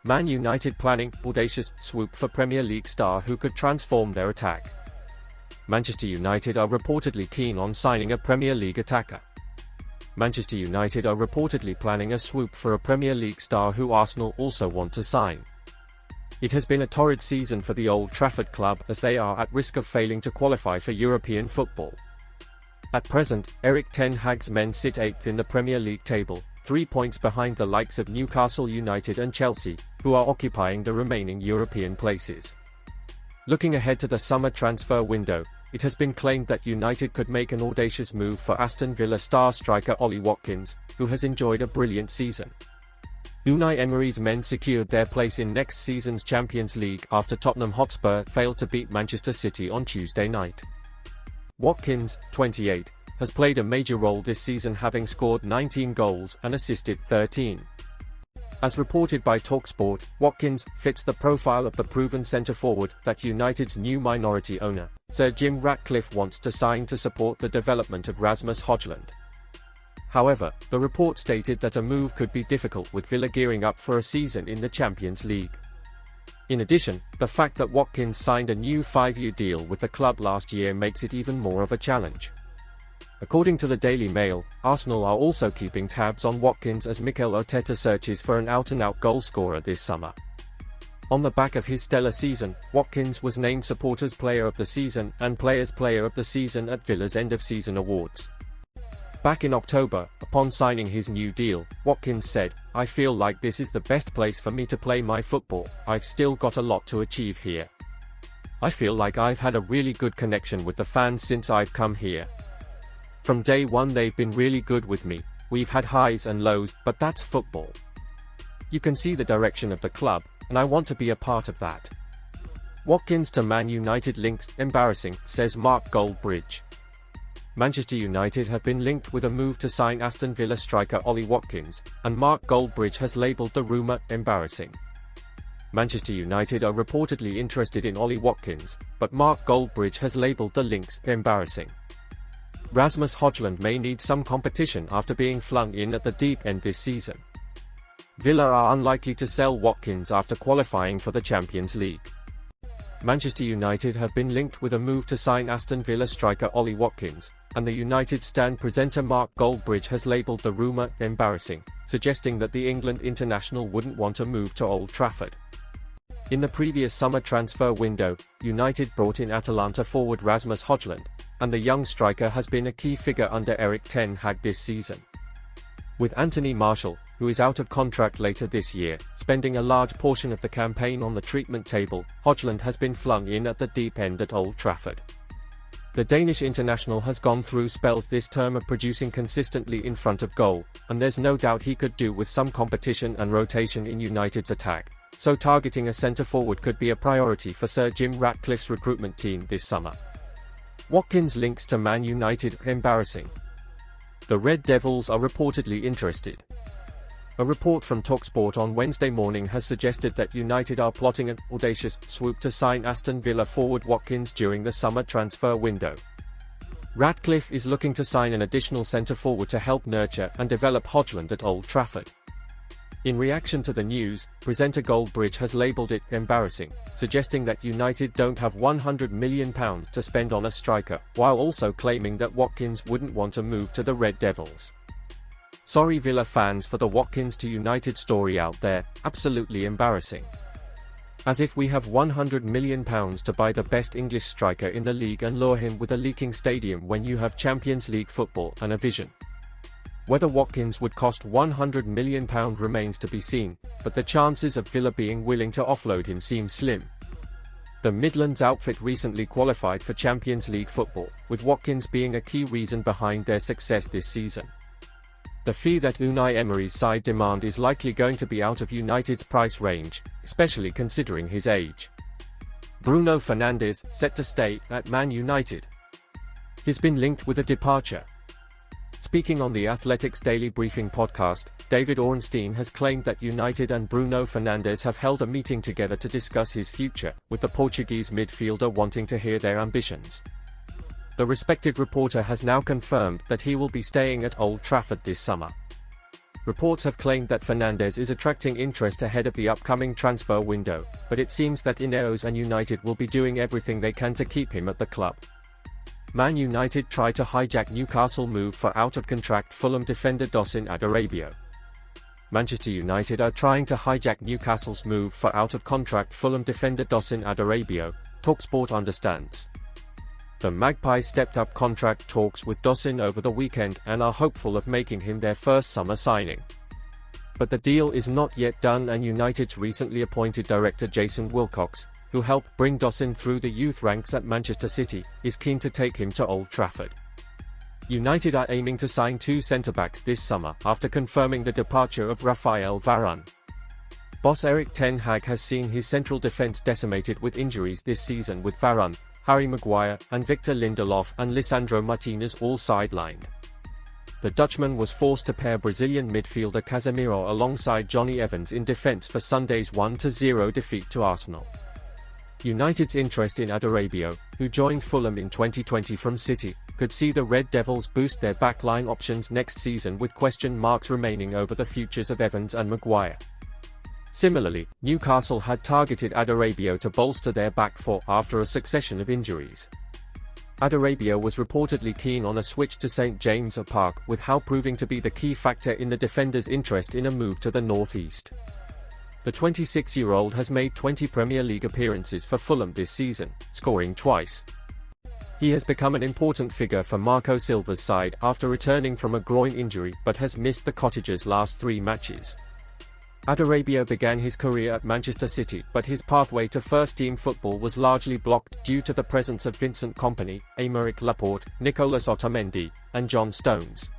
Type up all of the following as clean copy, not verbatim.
Man United planning audacious swoop for Premier League star who could transform their attack. Manchester United are reportedly keen on signing a Premier League attacker. Manchester United are reportedly planning a swoop for a Premier League star who Arsenal also want to sign. It has been a torrid season for the Old Trafford club as they are at risk of failing to qualify for European football. At present, Erik ten Hag's men sit 8th in the Premier League table, 3 points behind the likes of Newcastle United and Chelsea, who are occupying the remaining European places. Looking ahead to the summer transfer window, it has been claimed that United could make an audacious move for Aston Villa star striker Ollie Watkins, who has enjoyed a brilliant season. Unai Emery's men secured their place in next season's Champions League after Tottenham Hotspur failed to beat Manchester City on Tuesday night. Watkins, 28, has played a major role this season, having scored 19 goals and assisted 13. As reported by TalkSport, Watkins fits the profile of the proven centre-forward that United's new minority owner, Sir Jim Ratcliffe, wants to sign to support the development of Rasmus Hojlund. However, the report stated that a move could be difficult with Villa gearing up for a season in the Champions League. In addition, the fact that Watkins signed a new 5-year deal with the club last year makes it even more of a challenge. According to the Daily Mail, Arsenal are also keeping tabs on Watkins as Mikel Arteta searches for an out-and-out goalscorer this summer. On the back of his stellar season, Watkins was named Supporters Player of the Season and Players Player of the Season at Villa's end-of-season awards. Back in October, upon signing his new deal, Watkins said, "I feel like this is the best place for me to play my football. I've still got a lot to achieve here. I feel like I've had a really good connection with the fans since I've come here. From day one they've been really good with me. We've had highs and lows, but that's football. You can see the direction of the club, and I want to be a part of that." Watkins to Man United links, embarrassing, says Mark Goldbridge. Manchester United have been linked with a move to sign Aston Villa striker Ollie Watkins, and Mark Goldbridge has labelled the rumour embarrassing. Manchester United are reportedly interested in Ollie Watkins, but Mark Goldbridge has labelled the links embarrassing. Rasmus Hojlund may need some competition after being flung in at the deep end this season. Villa are unlikely to sell Watkins after qualifying for the Champions League. Manchester United have been linked with a move to sign Aston Villa striker Ollie Watkins, and the United Stand presenter Mark Goldbridge has labelled the rumour embarrassing, suggesting that the England international wouldn't want to move to Old Trafford. In the previous summer transfer window, United brought in Atalanta forward Rasmus Hojlund, and the young striker has been a key figure under Erik ten Hag this season. With Anthony Martial, who is out of contract later this year, spending a large portion of the campaign on the treatment table, Hojlund has been flung in at the deep end at Old Trafford. The Danish international has gone through spells this term of producing consistently in front of goal, and there's no doubt he could do with some competition and rotation in United's attack, so targeting a centre-forward could be a priority for Sir Jim Ratcliffe's recruitment team this summer. Watkins links to Man United embarrassing. The Red Devils are reportedly interested. A report from TalkSport on Wednesday morning has suggested that United are plotting an audacious swoop to sign Aston Villa forward Watkins during the summer transfer window. Ratcliffe is looking to sign an additional centre-forward to help nurture and develop Hojlund at Old Trafford. In reaction to the news, presenter Goldbridge has labelled it embarrassing, suggesting that United don't have £100 million to spend on a striker, while also claiming that Watkins wouldn't want to move to the Red Devils. Sorry Villa fans for the Watkins to United story out there, absolutely embarrassing. As if we have £100 million to buy the best English striker in the league and lure him with a leaking stadium when you have Champions League football and a vision. Whether Watkins would cost £100 million remains to be seen, but the chances of Villa being willing to offload him seem slim. The Midlands outfit recently qualified for Champions League football, with Watkins being a key reason behind their success this season. The fee that Unai Emery's side demand is likely going to be out of United's price range, especially considering his age. Bruno Fernandes, set to stay at Man United. He's been linked with a departure. Speaking on the Athletics Daily Briefing podcast, David Ornstein has claimed that United and Bruno Fernandes have held a meeting together to discuss his future, with the Portuguese midfielder wanting to hear their ambitions. The respected reporter has now confirmed that he will be staying at Old Trafford this summer. Reports have claimed that Fernandes is attracting interest ahead of the upcoming transfer window, but it seems that Ineos and United will be doing everything they can to keep him at the club. Man United try to hijack Newcastle move for out-of-contract Fulham defender Tosin Adarabioyo. Manchester United are trying to hijack Newcastle's move for out-of-contract Fulham defender Tosin Adarabioyo, TalkSport understands. The Magpies stepped up contract talks with Tosin over the weekend and are hopeful of making him their first summer signing. But the deal is not yet done, and United's recently appointed director Jason Wilcox, who helped bring Tosin through the youth ranks at Manchester City, is keen to take him to Old Trafford. United are aiming to sign 2 centre-backs this summer after confirming the departure of Raphael Varane. Boss Erik ten Hag has seen his central defence decimated with injuries this season, with Varane, Harry Maguire, and Victor Lindelof and Lisandro Martinez all sidelined. The Dutchman was forced to pair Brazilian midfielder Casemiro alongside Johnny Evans in defence for Sunday's 1-0 defeat to Arsenal. United's interest in Adarabioyo, who joined Fulham in 2020 from City, could see the Red Devils boost their backline options next season, with question marks remaining over the futures of Evans and Maguire. Similarly, Newcastle had targeted Adarabioyo to bolster their back four after a succession of injuries. Adarabioyo was reportedly keen on a switch to St James's Park, with Howe proving to be the key factor in the defender's interest in a move to the northeast. The 26-year-old has made 20 Premier League appearances for Fulham this season, scoring twice. He has become an important figure for Marco Silva's side after returning from a groin injury, but has missed the Cottagers' last 3 matches. Adarabioyo began his career at Manchester City, but his pathway to first-team football was largely blocked due to the presence of Vincent Kompany, Aymeric Laporte, Nicolas Otamendi, and John Stones.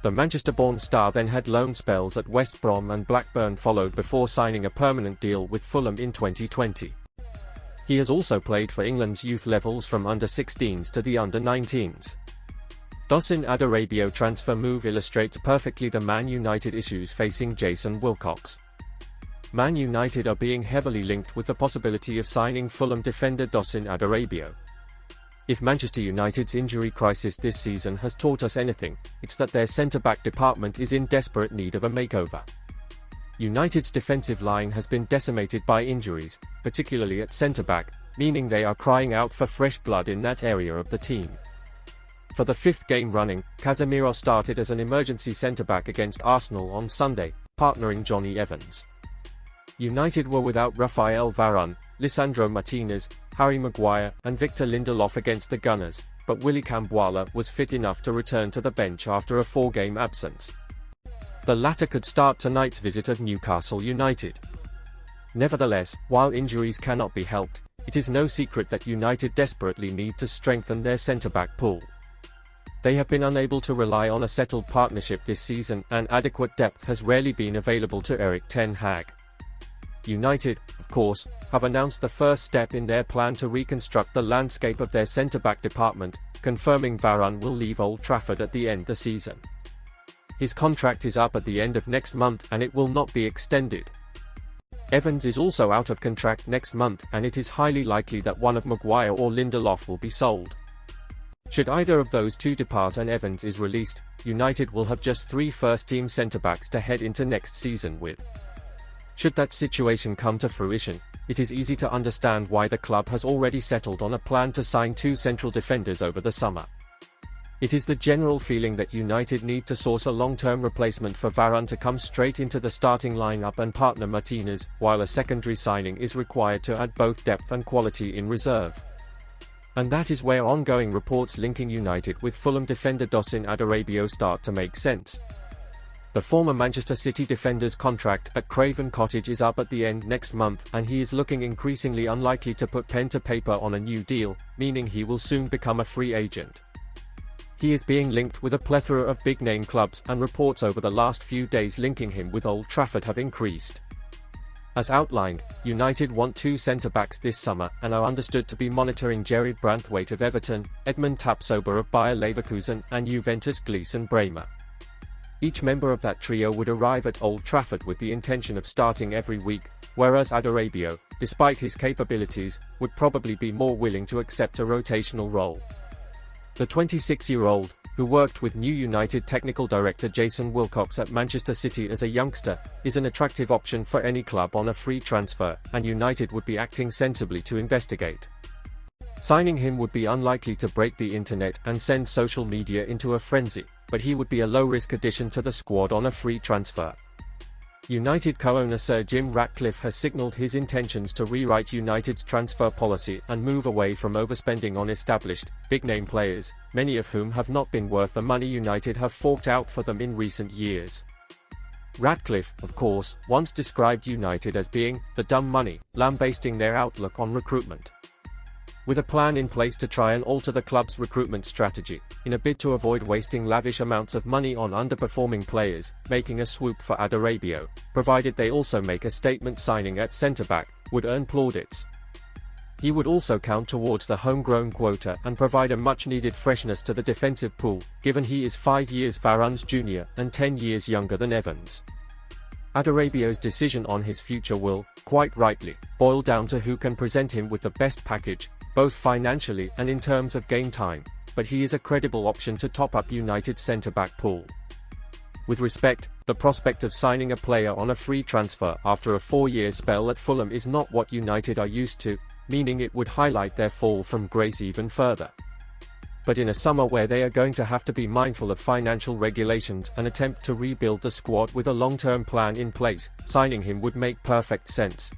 The Manchester-born star then had loan spells at West Brom and Blackburn followed before signing a permanent deal with Fulham in 2020. He has also played for England's youth levels from under-16s to the under-19s. Tosin Adarabioyo transfer move illustrates perfectly the Man United issues facing Jason Wilcox. Man United are being heavily linked with the possibility of signing Fulham defender Tosin Adarabioyo. If Manchester United's injury crisis this season has taught us anything, it's that their centre-back department is in desperate need of a makeover. United's defensive line has been decimated by injuries, particularly at centre-back, meaning they are crying out for fresh blood in that area of the team. For the 5th game running, Casemiro started as an emergency centre-back against Arsenal on Sunday, partnering Johnny Evans. United were without Raphael Varane, Lisandro Martinez, Harry Maguire, and Victor Lindelof against the Gunners, but Willy Kambwala was fit enough to return to the bench after a 4-game absence. The latter could start tonight's visit of Newcastle United. Nevertheless, while injuries cannot be helped, it is no secret that United desperately need to strengthen their centre-back pool. They have been unable to rely on a settled partnership this season, and adequate depth has rarely been available to Erik ten Hag. United, of course, have announced the first step in their plan to reconstruct the landscape of their centre-back department, confirming Varane will leave Old Trafford at the end of the season. His contract is up at the end of next month and it will not be extended. Evans is also out of contract next month, and it is highly likely that one of Maguire or Lindelof will be sold. Should either of those two depart and Evans is released, United will have just 3 first-team centre-backs to head into next season with. Should that situation come to fruition, it is easy to understand why the club has already settled on a plan to sign 2 central defenders over the summer. It is the general feeling that United need to source a long-term replacement for Varane to come straight into the starting lineup and partner Martinez, while a secondary signing is required to add both depth and quality in reserve. And that is where ongoing reports linking United with Fulham defender Tosin Adarabioyo start to make sense. The former Manchester City defender's contract at Craven Cottage is up at the end next month, and he is looking increasingly unlikely to put pen to paper on a new deal, meaning he will soon become a free agent. He is being linked with a plethora of big-name clubs, and reports over the last few days linking him with Old Trafford have increased. As outlined, United want 2 centre-backs this summer, and are understood to be monitoring Gerard Branthwaite of Everton, Edmund Tapsoba of Bayer Leverkusen, and Juventus' Gleison Bremer. Each member of that trio would arrive at Old Trafford with the intention of starting every week, whereas Adarabioyo, despite his capabilities, would probably be more willing to accept a rotational role. The 26-year-old, who worked with new United technical director Jason Wilcox at Manchester City as a youngster, is an attractive option for any club on a free transfer, and United would be acting sensibly to investigate. Signing him would be unlikely to break the internet and send social media into a frenzy, but he would be a low-risk addition to the squad on a free transfer. United co-owner Sir Jim Ratcliffe has signalled his intentions to rewrite United's transfer policy and move away from overspending on established, big-name players, many of whom have not been worth the money United have forked out for them in recent years. Ratcliffe, of course, once described United as being the dumb money, lambasting their outlook on recruitment. With a plan in place to try and alter the club's recruitment strategy, in a bid to avoid wasting lavish amounts of money on underperforming players, making a swoop for Adarabioyo, provided they also make a statement signing at centre-back, would earn plaudits. He would also count towards the homegrown quota and provide a much-needed freshness to the defensive pool, given he is 5 years Varane's junior and 10 years younger than Evans. Adarabioyo's decision on his future will, quite rightly, boil down to who can present him with the best package, both financially and in terms of game time, but he is a credible option to top up United's centre-back pool. With respect, the prospect of signing a player on a free transfer after a 4-year spell at Fulham is not what United are used to, meaning it would highlight their fall from grace even further. But in a summer where they are going to have to be mindful of financial regulations and attempt to rebuild the squad with a long-term plan in place, signing him would make perfect sense.